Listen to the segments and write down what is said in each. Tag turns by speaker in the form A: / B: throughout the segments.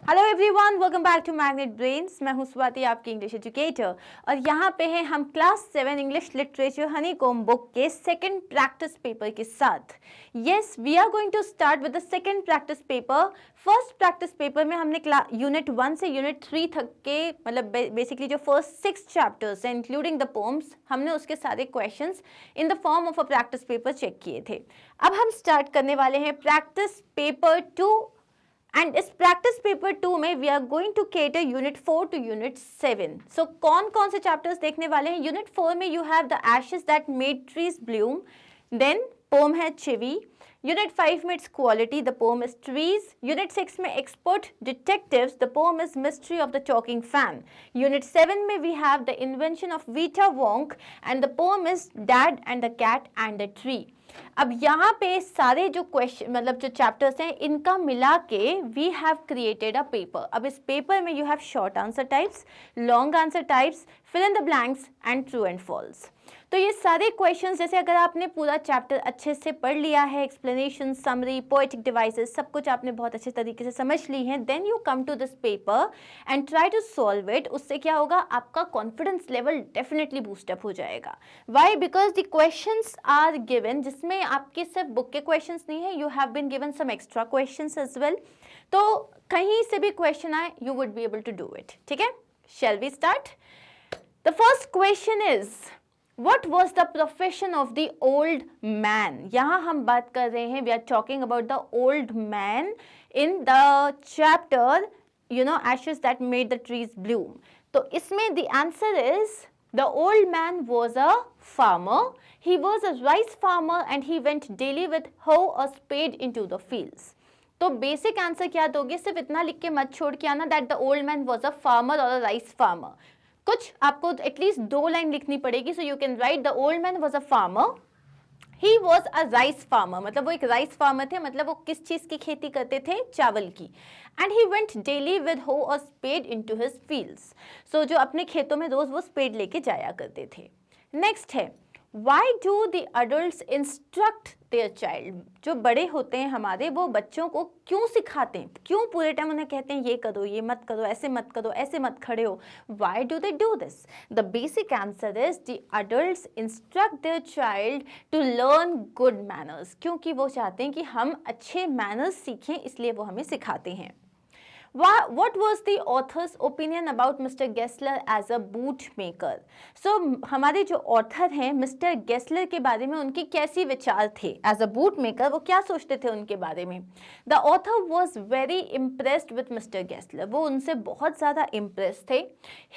A: Hello everyone, welcome back to magnet brains. मैं हूं स्वाति, आपकी इंग्लिश एजुकेटर, और यहाँ पे हैं हम class 7 English literature honeycomb book के सेकंड प्रैक्टिस पेपर के साथ। Yes, we are going to start with the second practice paper. First practice paper में हमने यूनिट 1 से यूनिट 3 तक के मतलब बेसिकली जो फर्स्ट 6 चैप्टर्स हैं इंक्लूडिंग द पोम्स, हमने उसके सारे questions in the form of a practice paper check किए थे। अब हम स्टार्ट करने वाले हैं प्रैक्टिस पेपर 2, एंड इस प्रैक्टिस पेपर 2 में we are going to cater unit 4 to unit 7। So कौन कौन से चैप्टर्स देखने वाले हैं? यूनिट 4 में you have the ashes that made trees bloom, then poem है चिवी। यूनिट 5 में it's quality, the poem is trees. Unit 6 में expert detectives, the poem is mystery of the talking fan. Unit 7 में we have the invention of Vita Wonk, and the poem is dad and the cat and the tree. अब यहाँ पे सारे जो question मतलब जो chapters हैं इनका मिला के we have created a paper. अब इस पेपर में you have short answer types, long answer types, fill in the blanks and true and false. तो ये सारे क्वेश्चंस, जैसे अगर आपने पूरा चैप्टर अच्छे से पढ़ लिया है, एक्सप्लेनेशन, समरी, पोएटिक डिवाइसेस, सब कुछ आपने बहुत अच्छे तरीके से समझ ली हैं, then you come to this paper and try to solve it. उससे क्या होगा, आपका कॉन्फिडेंस लेवल डेफिनेटली बूस्टअप हो जाएगा। Why? Because the questions are given, जिसमें आपके सिर्फ बुक के क्वेश्चंस नहीं है, you have been given some extra questions as well. तो कहीं से भी क्वेश्चन आए, you would be able to do it. ठीक है, shall we start? The first question is, What was the profession of the old man? यहाँ हम बात कर रहे हैं, we are talking about the old man in the chapter, you know, ashes that made the trees bloom. तो इसमें the answer is, the old man was a farmer. He was a rice farmer and he went daily with hoe or spade into the fields. तो basic answer क्या दोगे? सिर्फ इतना लिख के मत छोड़ के आना that the old man was a farmer or a rice farmer. कुछ आपको एटलीस्ट 2 लाइन लिखनी पड़ेगी। So you can right the old man was a farmer, he was a rice farmer, मतलब वो एक राइस फार्मर थे, मतलब वो किस चीज की खेती करते थे? चावल की। And he went daily with हो और स्पेड इनटू हिज फील्ड्स। सो जो अपने खेतों में रोज वो स्पेड लेके जाया करते थे। नेक्स्ट है, why do the adult instruct their child? जो बड़े होते हैं हमारे, वो बच्चों को क्यों सिखाते हैं? क्यों पूरे टाइम उन्हें कहते हैं ये करो, ये मत करो, ऐसे मत करो, ऐसे मत खड़े हो? Why do they do this? The basic answer is, the adult instruct their child to learn good manners. क्योंकि वो चाहते हैं कि हम अच्छे मैनर्स सीखें, इसलिए वो हमें सिखाते हैं। What was the author's opinion about Mr. Gessler as a boot maker? So हमारे जो ऑथर हैं मिस्टर गेस्लर के बारे में उनकी कैसी विचार थे एज अ बूट मेकर? वो क्या सोचते थे उनके बारे में? The author was very impressed with mister Gessler. वो उनसे बहुत ज़्यादा इम्प्रेस थे।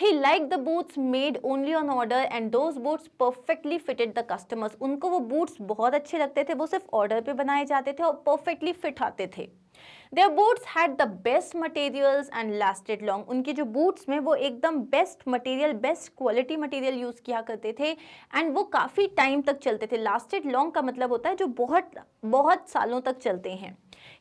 A: He like the boots made only on order and those boots perfectly fitted the customers. उनको वो बूट्स बहुत अच्छे लगते थे, वो सिर्फ ऑर्डर पे बनाए जाते थे और परफेक्टली फिट आते थे। Their boots had the best materials and lasted long. उनके जो boots में वो एकदम best material, best quality material use किया करते थे and वो काफ़ी time तक चलते थे। Lasted long का मतलब होता है जो बहुत बहुत सालों तक चलते हैं।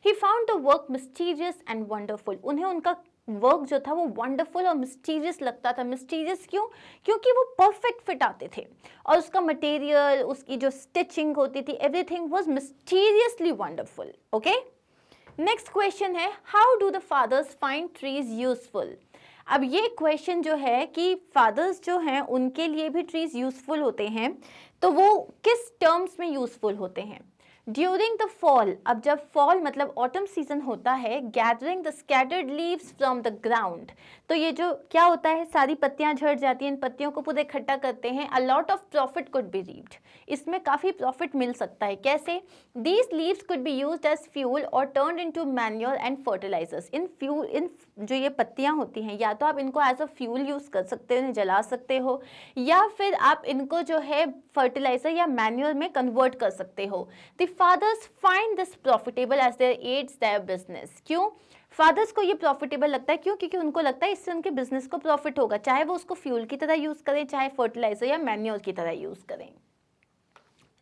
A: He found the work mysterious and wonderful. उन्हें उनका वर्क जो था वो वंडरफुल और मिस्टीरियस लगता था। मिस्टीरियस क्यों? क्योंकि वो परफेक्ट फिट आते थे और उसका मटेरियल, उसकी जो स्टिचिंग होती थी, everything was mysteriously wonderful. Okay, next question है, how do the fathers find trees useful? अब ये क्वेश्चन जो है कि फादर्स जो हैं उनके लिए भी ट्रीज यूजफुल होते हैं, तो वो किस टर्म्स में यूजफुल होते हैं? ड्यूरिंग द फॉल, अब जब फॉल मतलब ऑटम सीजन होता है, gathering the scattered leaves from the ground, तो ये जो क्या होता है, सारी पत्तियां झड़ जाती हैं, इन पत्तियों को पूरे इकट्ठा करते हैं। A lot of profit could be reaped, इसमें काफ़ी प्रॉफिट मिल सकता है। कैसे? These leaves could be used as fuel और turn into manure and fertilisers. इन जो ये पत्तियां होती हैं, या तो आप इनको एज अ फ्यूल यूज़ कर सकते हो, इन्हें जला सकते हो, या फिर आप इनको जो है फर्टिलाइजर या मैन्योर में कन्वर्ट कर सकते हो। The fathers find this profitable as their aids their business. क्यों फादर्स को ये प्रॉफिटेबल लगता है? क्यों? क्योंकि उनको लगता है इससे उनके बिजनेस को प्रॉफिट होगा, चाहे वो उसको फ्यूल की तरह यूज़ करें, चाहे फर्टिलाइजर या मैन्योर की तरह यूज़ करें।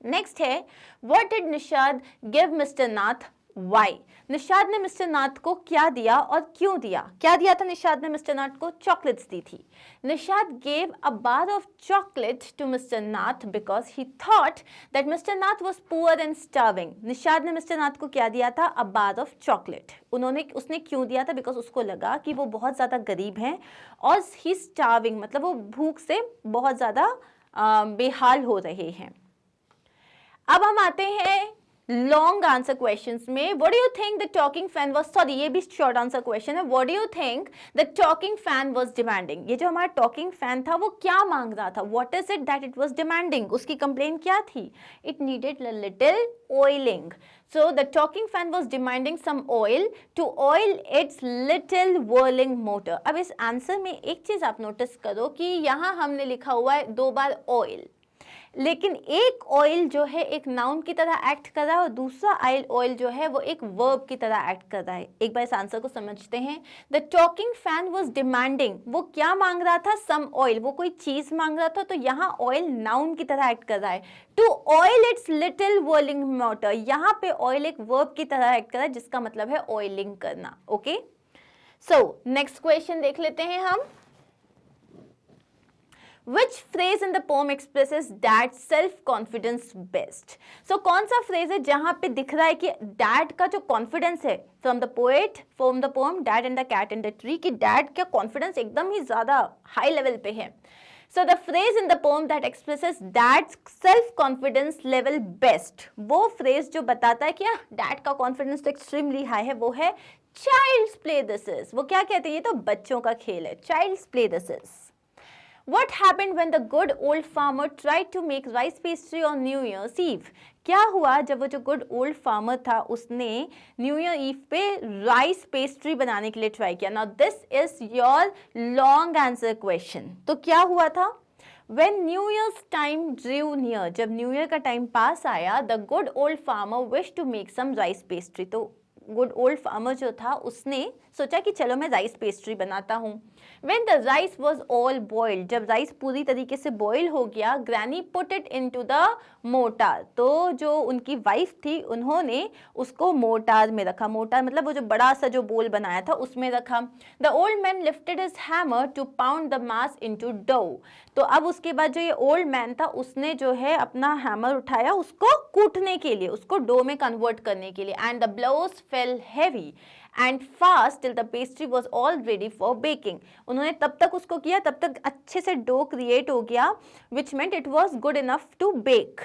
A: नेक्स्ट है, what did Nishad give mister Nath why. Nishad ने मिस्टर नाथ को क्या दिया और क्यों दिया? क्या दिया था निषाद ने मिस्टर नाथ को? चॉकलेट्स दी थी। Nishad gave a bar of chocolate to mister Nath because he thought that mister Nath was poor and starving. Nishad ने मिस्टर नाथ को क्या दिया था? A bar of chocolate. उसने क्यों दिया था? बिकॉज उसको लगा कि वो बहुत ज़्यादा गरीब हैं और ही स्टार्विंग मतलब वो भूख से बहुत ज़्यादा बेहाल हो रहे हैं। अब हम आते हैं लॉन्ग आंसर क्वेश्चंस में। What do you think the talking fan was, sorry ये भी शॉर्ट आंसर क्वेश्चन है। What do you think the talking fan was demanding? ये जो हमारा टॉकिंग फैन था वो क्या मांग रहा था? What is it that it was demanding? उसकी कंप्लेंट क्या थी? It needed a little oiling. So the talking fan was demanding some oil to oil its little whirling motor. अब इस आंसर में एक चीज आप नोटिस करो कि यहाँ हमने लिखा हुआ है 2 बार ऑयल, लेकिन एक ऑयल जो है एक नाउन की तरह एक्ट कर रहा है और दूसरा ऑयल जो है वो एक वर्ब की तरह एक्ट कर रहा है। एक बार इस आंसर को समझते हैं। The talking fan was demanding, वो क्या मांग रहा था? सम ऑयल, वो कोई चीज मांग रहा था। तो यहाँ ऑयल नाउन की तरह एक्ट कर रहा है। To oil its little whirling motor, यहाँ पे ऑयल एक वर्ब की तरह एक्ट कर रहा है जिसका मतलब है ऑयलिंग करना। ओके, सो नेक्स्ट क्वेश्चन देख लेते हैं हम। Which phrase in the poem expresses dad's self-confidence best? So कौन सा phrase है जहाँ पे दिख रहा है कि dad का जो confidence है from the poem Dad and the Cat in the Tree, कि dad का confidence एकदम ही ज़्यादा high level पे है। So the phrase in the poem that expresses dad's self-confidence level best, वो phrase जो बताता है कि dad का confidence तो extremely high है, वो है child's play this is। वो क्या कहते हैं? ये तो बच्चों का खेल है, child's play this is। What happened when the good old farmer tried to make rice pastry on New Year's Eve? क्या हुआ जब वो जो गुड ओल्ड फार्मर था उसने न्यू ईयर ईव पे राइस पेस्ट्री बनाने के लिए ट्राई किया? Now this is your long answer question. तो क्या हुआ था? When New Year's time drew near, जब न्यू ईयर का टाइम पास आया, the good old farmer wished to make some rice pastry। तो गुड ओल्ड फार्मर जो था उसने सोचा कि चलो मैं राइस पेस्ट्री बनाता हूँ। When the rice was all boiled, जब राइस पूरी तरीके से बॉयल हो गया, Granny put it into the mortar। तो जो उनकी वाइफ थी उन्होंने उसको मोर्टार में रखा। मोर्टार मतलब वो जो बड़ा सा जो बोल बनाया था उसमें रखा। The old man lifted his hammer to pound the mass into dough। तो अब उसके बाद जो ये ओल्ड मैन था उसने जो है अपना हैमर उठाया उसको कूटने के लिए, उसको डो में कन्वर्ट करने के लिए। And the blows fell heavy and fast till the pastry was all ready for baking. उन्होंने तब तक उसको किया, तब तक अच्छे से डो क्रिएट हो गया, which meant it was good enough to bake.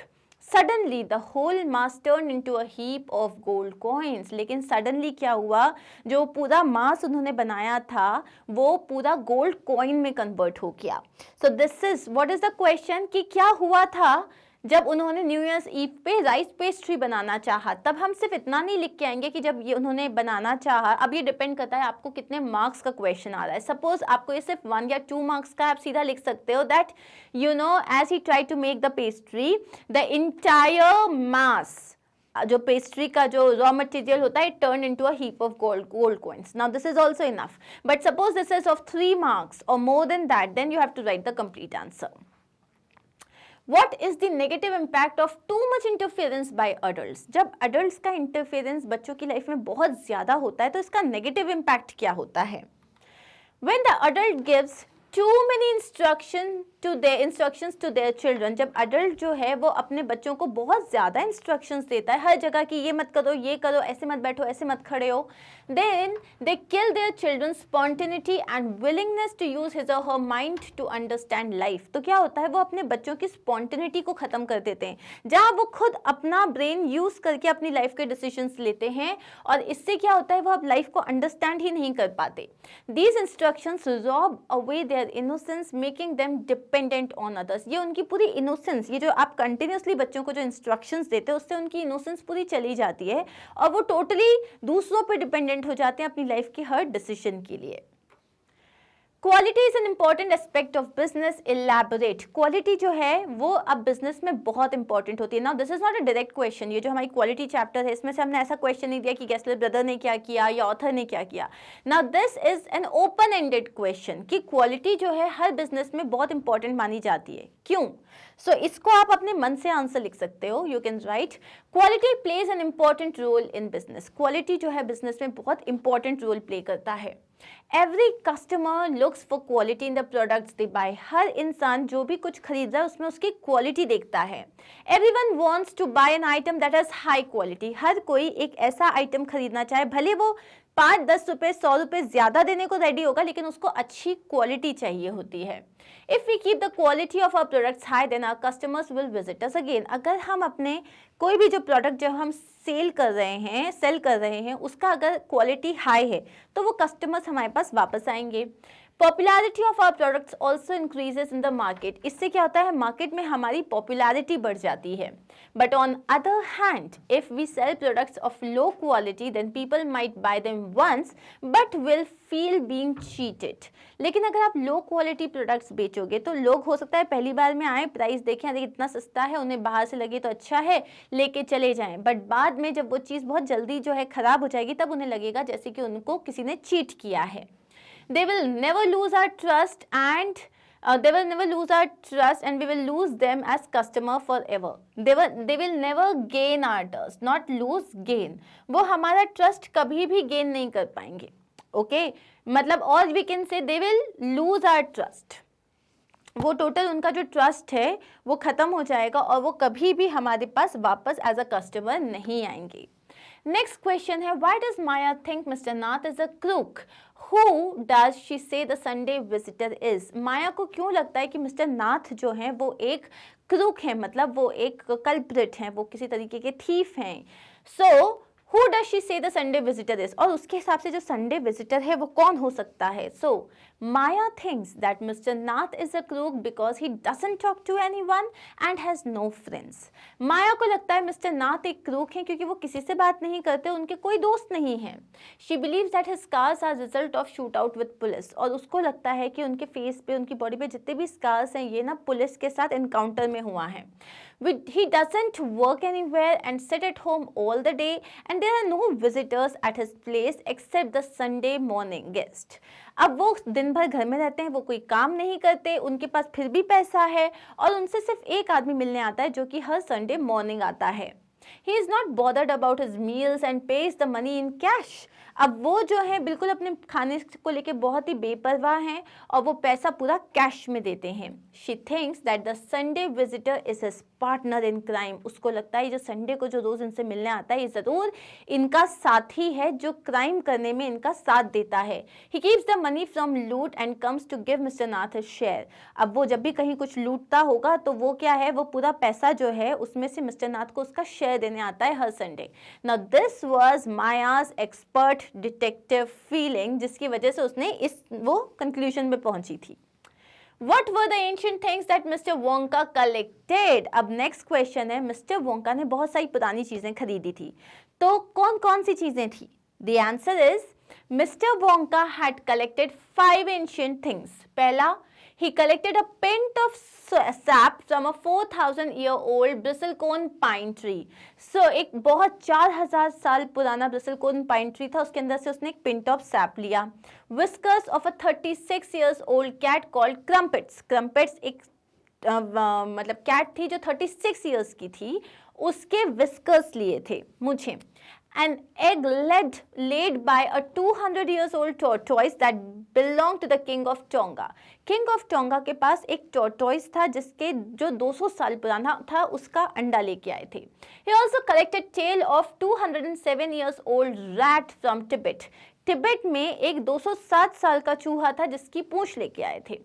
A: Suddenly the whole mass turn into a heap of gold coins. लेकिन सडनली क्या हुआ, जो पूरा मास उन्होंने बनाया था वो पूरा गोल्ड कॉइन में कन्वर्ट हो गया। So this is what is the question कि क्या हुआ था जब उन्होंने न्यू ईयर्स ईव पे राइस पेस्ट्री बनाना चाहा। तब हम सिर्फ इतना नहीं लिख के आएंगे कि जब ये उन्होंने बनाना चाहा। अब ये डिपेंड करता है आपको कितने मार्क्स का क्वेश्चन आ रहा है। सपोज आपको ये सिर्फ 1 या 2 मार्क्स का, आप सीधा लिख सकते हो that you know as he try to make the pastry the entire mass, जो पेस्ट्री का जो रॉ मटेरियल होता है, turn into a heap of gold coins. Now this is also enough, but suppose this is of 3 marks और more than that, then you have to write the complete answer. What is the negative impact of too much interference by adults? जब adults का interference बच्चों की life में बहुत ज़्यादा होता है तो इसका negative impact क्या होता है? When the adult gives too many instructions to their children, जब adult जो है वो अपने बच्चों को बहुत ज़्यादा instructions देता है हर जगह कि ये मत करो, ये करो, ऐसे मत बैठो, ऐसे मत खड़े हो, then they kill their children's spontaneity and willingness to use his or her mind to understand life। तो क्या होता है, वो अपने बच्चों की spontaneity को ख़त्म कर देते हैं, जहाँ वो खुद अपना ब्रेन यूज़ करके अपनी लाइफ के डिसीजंस लेते हैं और इससे क्या होता है वो अब लाइफ को अंडरस्टैंड ही नहीं कर पाते। These instructions rob away their innocence, making them dependent on others। ये उनकी पूरी innocence, ये जो आप कंटिन्यूसली बच्चों को जो इंस्ट्रक्शंस देते हो उससे उनकी innocence पूरी चली जाती है और वो टोटली दूसरों पे डिपेंडेंट हो जाते हैं अपनी लाइफ के हर डिसीजन के लिए। Quality is an important aspect of business, elaborate. Quality जो है वो अब बिजनेस में बहुत इंपॉर्टेंट होती है। Now this is not a direct question, ये जो हमारी क्वालिटी चैप्टर है इसमें से हमने ऐसा क्वेश्चन नहीं दिया कि गेस्लर ब्रदर ने क्या किया या ऑथर ने क्या किया। Now this is an open ended question कि क्वालिटी जो है हर बिजनेस में बहुत इंपॉर्टेंट मानी जाती है। क्यों? इसको आप अपने मन से आंसर लिख सकते हो. You can write quality plays an important role in business. Quality जो है बिजनेस में बहुत इंपॉर्टेंट रोल प्ले करता है. Every customer looks for quality in the products they buy. हर इंसान जो भी कुछ खरीद रहा है उसमें उसकी क्वालिटी देखता है. Everyone wants to buy an item that has high quality. हर कोई एक ऐसा आइटम खरीदना चाहे, भले वो 5-10 रुपए 100 रुपए ज्यादा देने को रेडी होगा, लेकिन उसको अच्छी क्वालिटी चाहिए होती है. If we keep the quality of our products high then our customers will visit us again. अगर हम अपने कोई भी जो प्रोडक्ट जो हम सेल कर रहे हैं उसका अगर क्वालिटी हाई है तो वो कस्टमर्स हमारे पास वापस आएंगे. Popularity of our products also increases in the market. इससे क्या होता है, मार्केट में हमारी पॉपुलैरिटी बढ़ जाती है. But on other hand if we sell products of low quality then people might buy them once but will feel being cheated. लेकिन अगर आप लो क्वालिटी प्रोडक्ट्स बेचोगे तो लोग हो सकता है पहली बार में आए, प्राइस देखें, अरे इतना सस्ता है, उन्हें बाहर से लगे तो अच्छा है, लेके चले जाएं. बट बाद में जब वो चीज़ बहुत जल्दी जो है खराब हो जाएगी तब उन्हें लगेगा जैसे कि उनको किसी ने चीट किया है. They will never lose our trust and we will lose them as customer forever. They will never gain our trust, not lose, gain. वो हमारा ट्रस्ट कभी भी गेन नहीं कर पाएंगे. ओके मतलब और we can say they will lose our trust. वो टोटल उनका जो ट्रस्ट है वो खत्म हो जाएगा और वो कभी भी हमारे पास वापस एज अ कस्टमर नहीं आएंगे. नेक्स्ट क्वेश्चन है, why does Maya think mister Nath is a crook? Who does she say the Sunday visitor is? माया को क्यों लगता है कि मिस्टर नाथ जो हैं वो एक क्रूक है, मतलब वो एक कल्प्रिट हैं, वो किसी तरीके के थीफ हैं. सो Who does she say the Sunday visitor is? और उसके हिसाब से जो संडे विजिटर है वो कौन हो सकता है? So Maya thinks that Mr. Nath is a crook because he doesn't talk to anyone and has no friends. माया को लगता है मिस्टर नाथ एक क्रूक है क्योंकि वो किसी से बात नहीं करते, उनके कोई दोस्त नहीं है. She believes that his scars are result of shootout with police. और उसको लगता है कि उनके फेस पे, उनकी बॉडी पे जितने भी स्कार्स हैं ये ना पुलिस के साथ एनकाउंटर में हुआ है. He doesn't work anywhere and sit at home all the day and there are no visitors at his place except the Sunday morning guest. अब वो दिन भर घर में रहते हैं, वो कोई काम नहीं करते, उनके पास फिर भी पैसा है और उनसे सिर्फ एक आदमी मिलने आता है जो कि हर संडे मॉर्निंग आता है. He is not bothered about his meals and pays the money in cash. अब वो जो है बिल्कुल अपने खाने को लेके बहुत ही बेपरवाह हैं और वो पैसा पूरा कैश में देते हैं. She thinks that the Sunday visitor is his partner in crime. उसको लगता है जो संडे को जो रोज इनसे मिलने आता है ये जरूर इनका साथी है जो क्राइम करने में इनका साथ देता है. He keeps the money from loot and comes to give Mr. Nath his share. अब वो जब भी कहीं कुछ लूटता होगा तो वो क्या है, वो पूरा पैसा जो है उसमें से मिस्टर नाथ को उसका शेयर देने आता है हर Sunday. Now this was Maya's expert detective feeling जिसकी वजह से उसने वो कंक्लूजन में पहुंची थी. What were the ancient things that Mr. Wonka collected? अब नेक्स्ट क्वेश्चन है, मिस्टर वोंका ने बहुत सारी पुरानी चीजें खरीदी थी, तो कौन कौन सी चीजें थी? The answer is Mr. Wonka had collected 5 ancient things. पहला, he collected a pint of sap from a 4,000-year-old bristlecone pine tree. So एक बहुत 4,000 साल पुराना bristlecone pine tree था, उसके अंदर से उसने एक pint of sap लिया. Whiskers of a 36-year-old cat called Crumpets. Crumpets एक मतलब कैट थी जो 36 years की थी, उसके whiskers लिए थे मुझे. An egg laid by a 200-year-old tortoise that belonged to the king of Tonga. King of Tonga के पास एक tortoise था जिसके जो 200 साल पुराना था, उसका अंडा लेके आए थे. He also collected tail of 207-year-old rat from Tibet. Tibet में एक 207 साल का चूहा था जिसकी पूंछ लेके आए थे.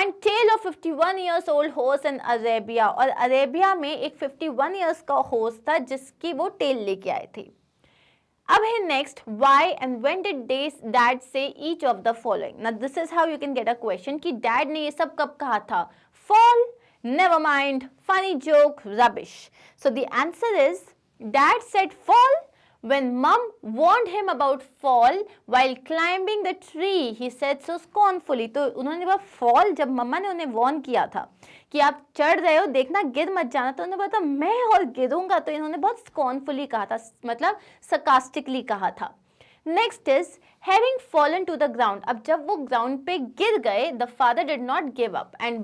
A: And tail of 51-year-old horse in Arabia. और अरेबिया में एक 51 years का horse था जिसकी वो टेल लेके आए थे. अब है next, why and when did dad say each of the following? Now this is how you can get a question कि डैड ने ये सब कब कहा था? Fall, never mind, funny joke, rubbish. So the answer is dad said fall when mom warned him about fall while climbing the tree. He said so scornfully. तो उन्होंने बोला fall, जब मम्मा ने उन्हें वार्न किया था कि आप चढ़ रहे हो, देखना गिर मत जाना, तो उन्होंने बोला था मैं और गिरूंगा, तो इन्होंने बहुत स्कॉर्नफुली कहा था, मतलब sarcastically कहा था. Next is having fallen to the ground. अब जब वो ग्राउंड पे गिर गए, the father did not give up and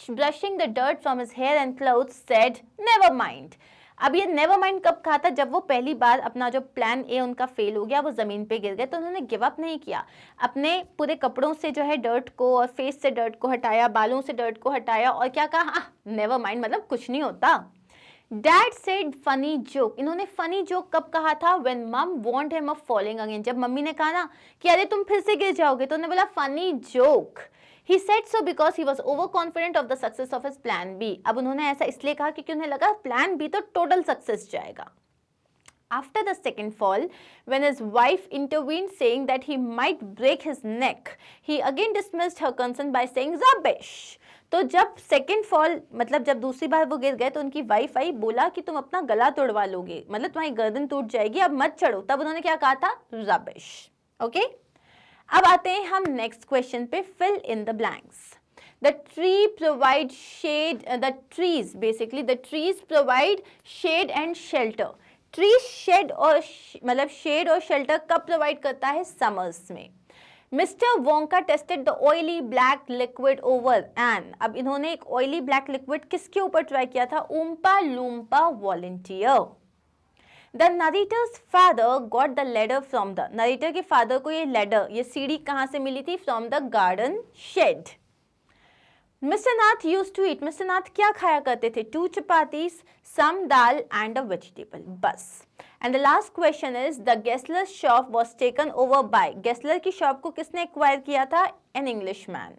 A: brushing the dirt from his hair and clothes said never mind. अब ये नेवर माइंड कब कहा था? जब वो पहली बार अपना जो प्लान ए उनका फेल हो गया, वो जमीन पे गिर गए, तो उन्होंने गिव अप नहीं किया। अपने पूरे कपड़ों से जो है डर्ट को और फेस से डर्ट को हटाया, बालों से डर्ट को हटाया और क्या कहा? नेवर माइंड, मतलब कुछ नहीं होता। Dad said funny joke. इन्होंने फनी जोक कब कहा था? व्हेन मम warned him of falling again. जब मम्मी ने कहा ना कि अरे तुम फिर से गिर जाओगे, तो उन्होंने बोला funny joke. He said so because he was overconfident of the success of his plan B. अब उन्होंने ऐसा इसलिए कहा क्योंकि उन्हें लगा प्लान बी तो टोटल सक्सेस जाएगा। After the second fall, when his wife intervened saying that he might break his neck, he again dismissed her concern by saying rubbish. तो जब सेकेंड फॉल, मतलब जब दूसरी बार वो गिर गए, तो उनकी वाइफ आई, बोला कि तुम अपना गला तोड़वा लोगे, मतलब तुम्हारी गर्दन टूट जाएगी, अब मत चढ़ो। तब उन्होंने क्या कहा था? रबिश। ओके, अब आते हैं हम नेक्स्ट क्वेश्चन पे, fill in the blanks. The tree provide shade, the trees provide shade and shelter. Trees shed और मतलब shade और shelter कब provide करता है? summers में। Mr. Wonka tested the oily black liquid over an, अब इन्होंने एक oily black liquid किसके ऊपर ट्राई किया था? Oompa Loompa volunteer। The narrator's father got the ladder from the, narrator के father को ये ladder, ये सीढ़ी कहाँ से मिली थी? From the garden shed. Mr. Nath used to eat, Mr. Nath क्या खाया करते थे? 2 chapatis, some dal and a vegetable, बस। And the last question is, the Gessler's shop was taken over by, Gessler की shop को किसने acquire किया था? An Englishman।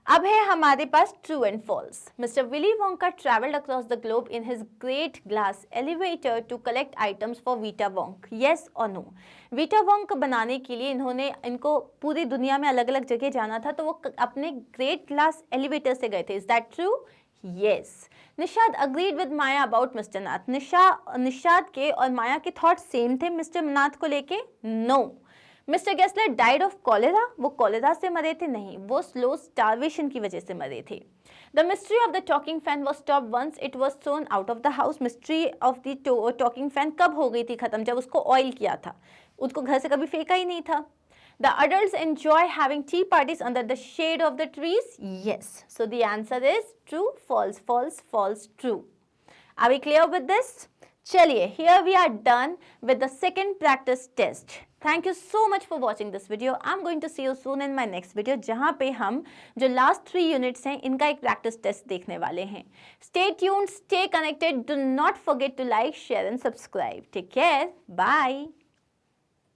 A: अब है हमारे पास true and false. Mister Willy Wonka travelled across the globe in his great glass elevator to collect items for Vita Wonk, yes और नो? वीटा वोंक बनाने के लिए इनको पूरी दुनिया में अलग अलग जगह जाना था, तो वो अपने ग्रेट ग्लास एलिवेटर से गए थे। Is that true? Yes. Nishad agreed with Maya about mister Nath. Nishad के और माया के थॉट सेम थे मिस्टर नाथ को लेके? No. Mister Gessler died of cholera, वो कॉलेरा से मरे थे? नहीं, वो स्लो स्टार्वेशन की वजह से मरे थे। The mystery of the talking fan was stop once it was thrown out of the house. Mystery of the talking fan कब हो गई थी खत्म? जब उसको ऑयल किया था, उसको घर से कभी फेंका ही नहीं था। The adults enjoy having tea parties under the shade of the trees, yes. So the answer is true, false, false, false, true. Are we clear with this? चलिए, here we are done with the second practice test. Thank you so much for watching this video. I'm going to see you soon in my next video, जहाँ पे हम जो last 3 units हैं इनका एक practice test देखने वाले हैं। Stay tuned, stay connected. Do not forget to like, share and subscribe. Take care. Bye.